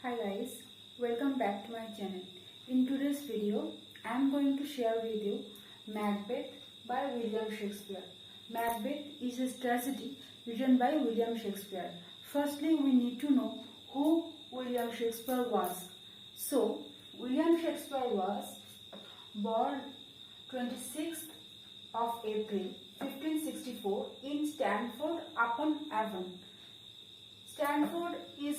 Hi guys, welcome back to my channel. In today's video, I am going to share with you Macbeth by William Shakespeare. Macbeth is a tragedy written by William Shakespeare. Firstly, we need to know who William Shakespeare was. So, William Shakespeare was born 26th of April 1564 in Stamford-upon-Avon. Stanford is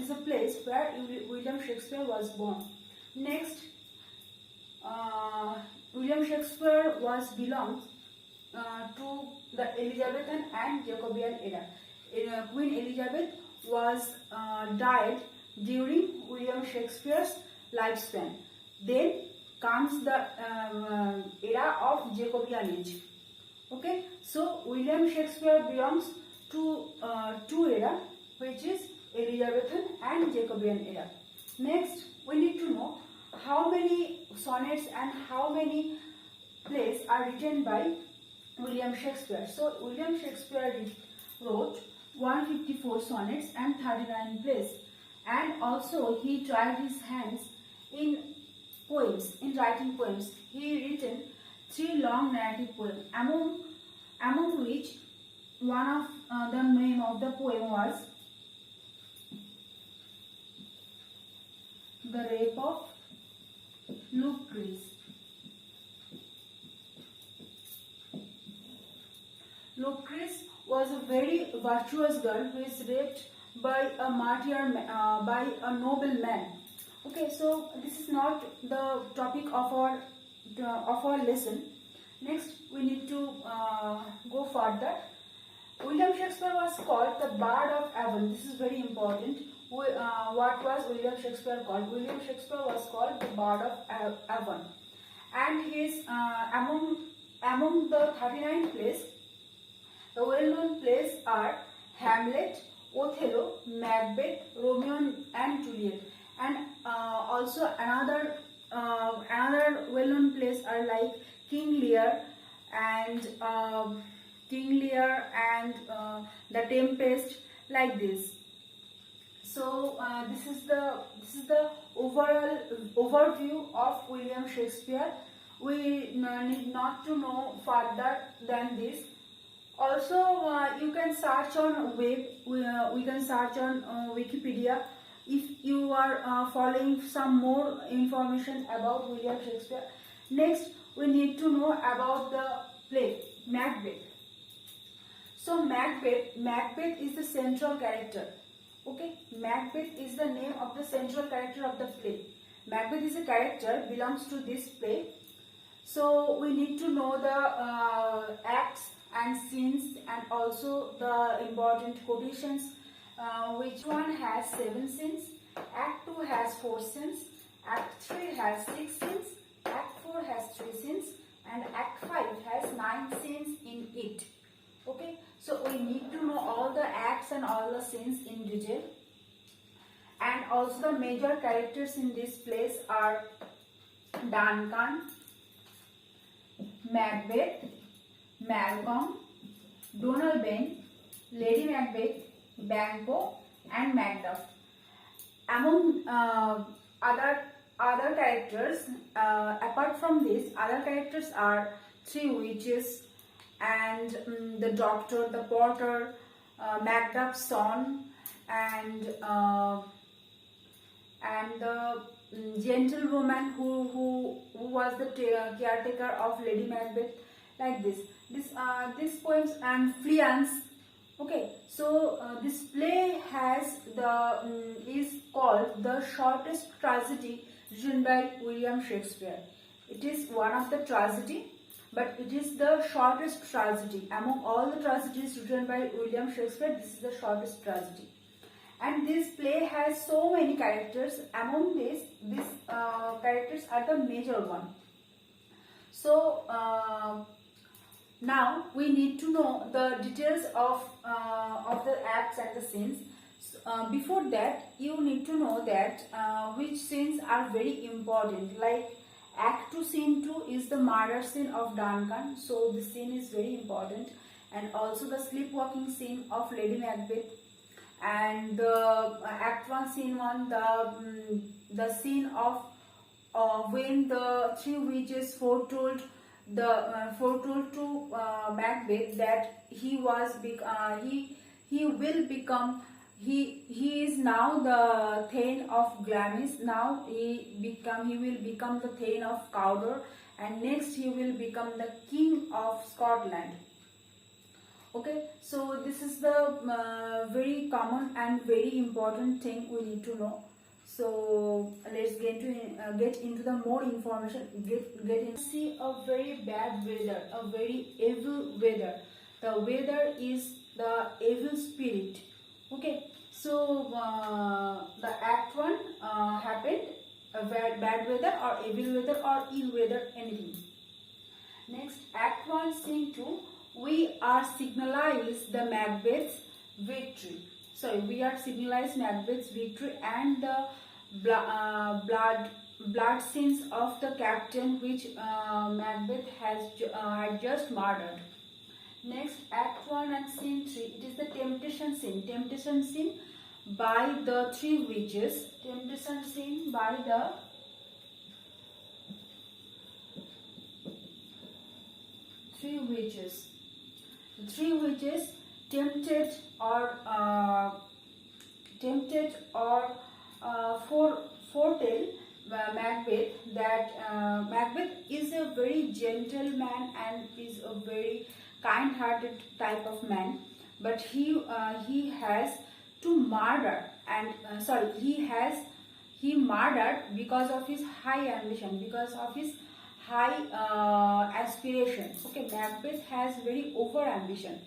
a place where William Shakespeare was born. Next, William Shakespeare belongs to the Elizabethan and Jacobean era. Queen Elizabeth was died during William Shakespeare's lifespan. Then comes the era of Jacobean age. Okay, so William Shakespeare belongs to two era, which is Elizabethan and Jacobean era. Next, we need to know how many sonnets and how many plays are written by William Shakespeare. So William Shakespeare wrote 154 sonnets and 39 plays, and also he tried his hands in poems, in writing poems. He written 3 long narrative poems, among which one of the name of the poem was The Rape of Lucrece. Lucrece was a very virtuous girl who is raped by a martyr, by a noble man. Okay, so this is not the topic of our lesson. Next, we need to go further. William Shakespeare was called the Bard of Avon. This is very important. What was William Shakespeare called? William Shakespeare was called the Bard of Avon, and his among the 39 plays, the well-known plays are Hamlet, Othello, Macbeth, Romeo and Juliet, and also another well-known plays are like King Lear and The Tempest, like this. So this is the overall overview of William Shakespeare. We need not to know further than this. Also, you can search on web. We can search on Wikipedia if you are following some more information about William Shakespeare. Next, we need to know about the play Macbeth. So Macbeth is the central character. Okay, Macbeth is the name of the central character of the play. Macbeth is a character, belongs to this play. So we need to know the acts and scenes, and also the important quotations. Which one has 7 scenes? Act 2 has 4 scenes. Act 3 has 6 scenes. Act 4 has 3 scenes, and Act 5 has 9 scenes in it. Okay, so we need to know all the acts and all the scenes in detail. And also the major characters in this place are Duncan, Macbeth, Malcolm, Donalbain, Lady Macbeth, Banquo and Macduff. Among other characters, apart from this, other characters are 3 witches and the doctor, the porter, Macduff's son, and the gentlewoman who was the caretaker of Lady Macbeth, like this. These poems and Fleance. Okay, so this play is called the shortest tragedy written by William Shakespeare. It is one of the tragedy, but it is the shortest tragedy. Among all the tragedies written by William Shakespeare, this is the shortest tragedy. And this play has so many characters. Among these characters are the major one. So now we need to know the details of the acts and the scenes. Before that, you need to know that which scenes are very important. Like Act 2, Scene 2 is the murder scene of Duncan. So this scene is very important. And also the sleepwalking scene of Lady Macbeth. And the scene 1, the scene of when the three witches foretold to Macbeth that he will become, he is now the Thane of Glamis. Now he will become the Thane of Cawdor, and next he will become the King of Scotland. Okay, so this is the very common and very important thing we need to know. So let's get into the more information. See a very bad weather, a very evil weather. The weather is the evil spirit. Okay, so the act 1 happened, a bad weather or evil weather or ill weather, anything. Next, act 1 scene 2, we are signalized the Macbeth's victory. Sorry, we are signalized Macbeth's victory and the blood scenes of the captain which Macbeth had just murdered. Next, act 1 and scene 3, it is the temptation scene. Temptation scene by the three witches. Temptation scene by the three witches. The three witches tempted or foretell Macbeth that Macbeth is a very gentle man and is a very kind-hearted type of man, but he has to murder and he murdered because of his high ambition, because of his high aspiration. Okay, Macbeth has very over ambition.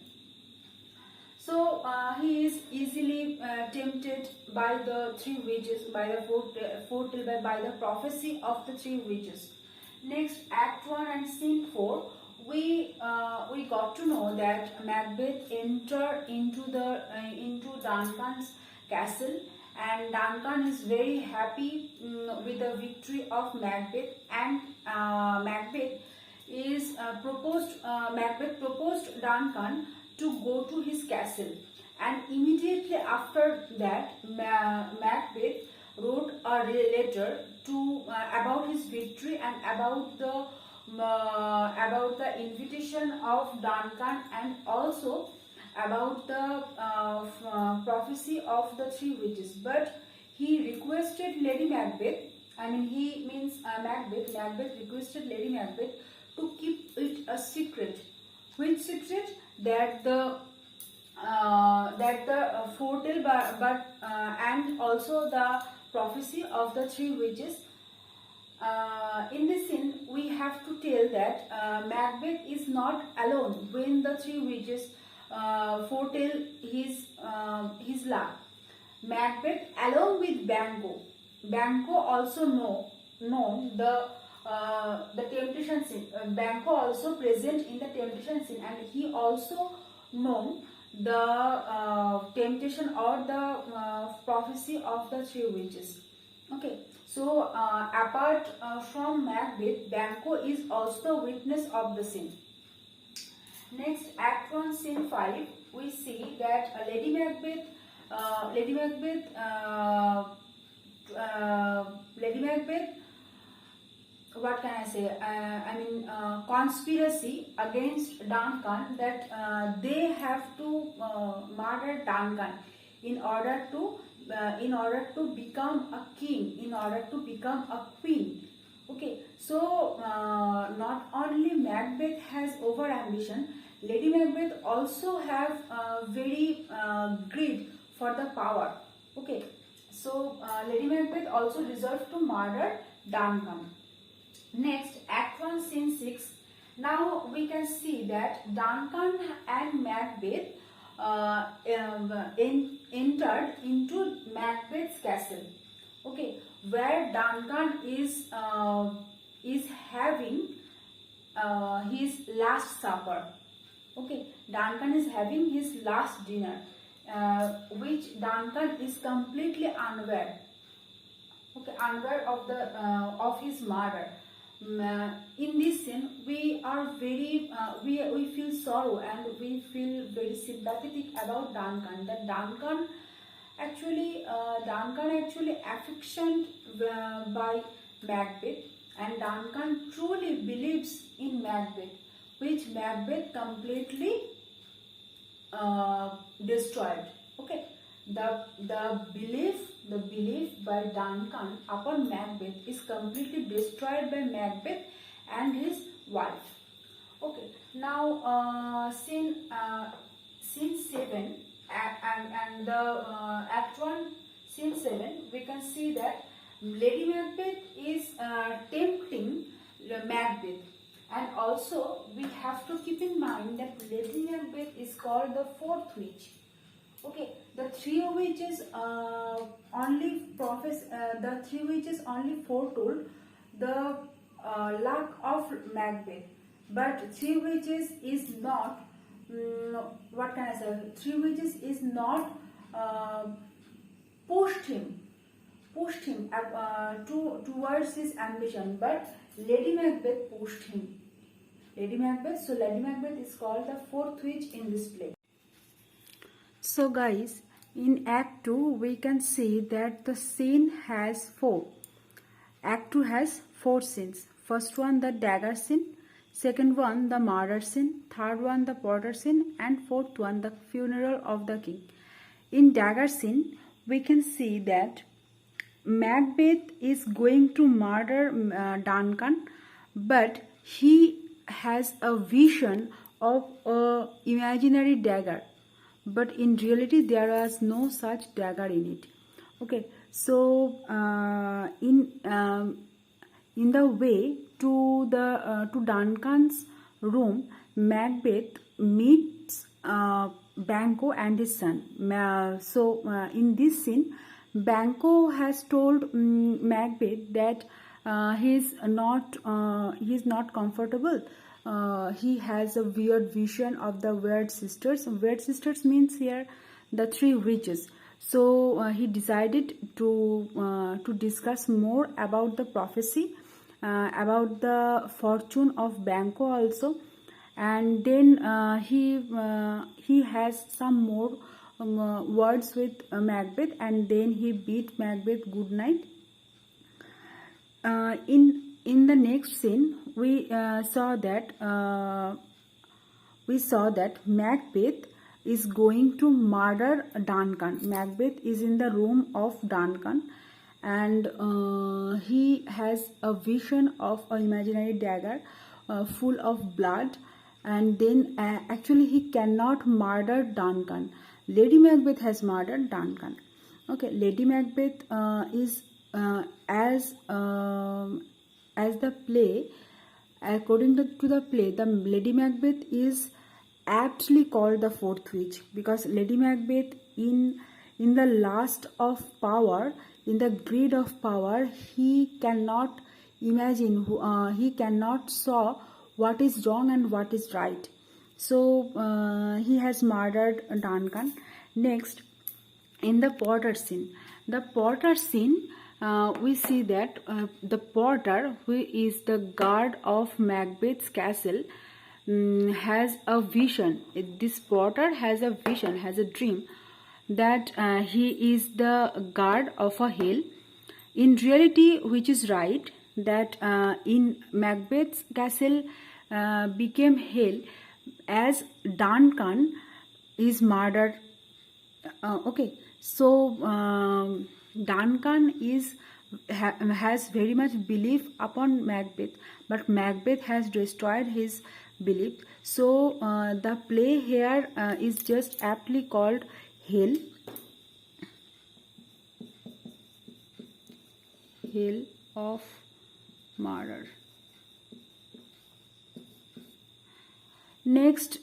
So he is easily tempted by the three witches, by the foretold by the prophecy of the three witches. Next, act 1 and scene 4, we got to know that Macbeth entered into Duncan's castle, and Duncan is very happy with the victory of Macbeth, and Macbeth proposed Duncan to go to his castle, and immediately after that Macbeth wrote a letter to about his victory and about the invitation of Duncan, and also about the prophecy of the three witches. But he requested Lady Macbeth, Macbeth requested Lady Macbeth to keep it a secret. Which secret? That the foretold and also the prophecy of the three witches. In this scene, we have to tell that Macbeth is not alone when the three witches foretell his luck. Macbeth, along with Banquo also know the temptation scene. Banquo also present in the temptation scene, and he also known the temptation or the prophecy of the three witches. Okay, so apart from Macbeth, Banquo is also witness of the scene. Next, act 1 scene 5, we see that Lady Macbeth, what can I say? Conspiracy against Duncan, that they have to murder Duncan in order to become a king, in order to become a queen. Okay, so not only Macbeth has over ambition, Lady Macbeth also have very greed for the power. Okay, so Lady Macbeth also resolved to murder Duncan. Next, act 1 scene 6. Now we can see that Duncan and Macbeth entered into Macbeth's castle. Okay, where Duncan is having his last supper. Okay, Duncan is having his last dinner, which Duncan is completely unaware. Okay, unaware of his murder. In this scene, we are very we feel sorrow and we feel very sympathetic about Duncan. That Duncan Actually, Duncan actually affectioned by Macbeth, and Duncan truly believes in Macbeth, which Macbeth completely destroyed. Okay, the belief by Duncan upon Macbeth is completely destroyed by Macbeth and his wife. Okay, now scene 7 and the act 1 scene 7, we can see that Lady Macbeth is tempting Macbeth, and also we have to keep in mind that Lady Macbeth is called the fourth witch. Okay, the three witches the three witches only foretold the luck of Macbeth, but three witches is not. What can I say? Three witches is not pushed him towards his ambition, but Lady Macbeth pushed him. Lady Macbeth. So Lady Macbeth is called the fourth witch in this play. So guys, in Act 2 we can see that the scene has 4. Act 2 has 4 scenes. First one the dagger scene, second one the murder scene, third one the porter scene, and fourth one the funeral of the king. In dagger scene we can see that Macbeth is going to murder Duncan, but he has a vision of a imaginary dagger, but in reality there was no such dagger in it. Okay, so in the way to Duncan's room, Macbeth meets Banquo and his son. In this scene, Banquo has told Macbeth that he is not comfortable. He has a weird vision of the weird sisters. Weird sisters means here the three witches. So he decided to discuss more about the prophecy, about the fortune of Banquo also, and then he has some more words with Macbeth, and then he beat Macbeth good night. In the next scene, we saw that Macbeth is going to murder Duncan. Macbeth is in the room of Duncan, and he has a vision of an imaginary dagger full of blood, and then actually he cannot murder Duncan. Lady Macbeth has murdered Duncan. Okay, Lady Macbeth is as the play, according to the play, the Lady Macbeth is aptly called the fourth witch, because Lady Macbeth in the lust of power, in the greed of power, he cannot imagine, he cannot saw what is wrong and what is right. So he has murdered Duncan. Next, in the porter scene, we see that the porter, who is the guard of Macbeth's castle, has a vision. This porter has a vision, has a dream that he is the guard of a hill. In reality, which is right, that in Macbeth's castle became hell as Duncan is murdered. Okay, so Duncan has very much belief upon Macbeth, but Macbeth has destroyed his belief. So the play here is just aptly called Hell of Murder. Next,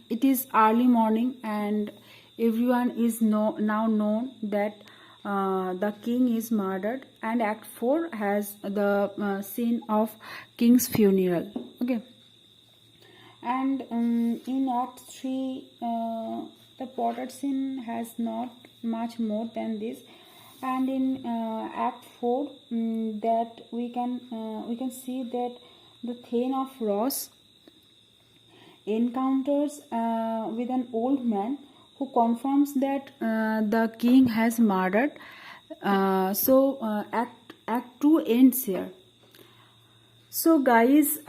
it is early morning, and everyone is now known that the king is murdered, and Act 4 has the scene of king's funeral. Okay, and in Act 3 the portrait scene has not much more than this, and in Act 4 that we can see that the Thane of Ross encounters with an old man who confirms that the king has murdered. Act 2 ends here. So guys,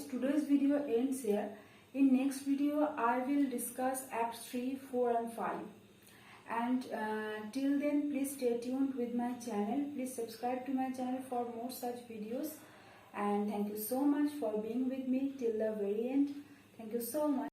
today's video ends here. In next video, I will discuss Acts 3, 4 and 5. And till then, please stay tuned with my channel. Please subscribe to my channel for more such videos. And thank you so much for being with me till the very end. Thank you so much.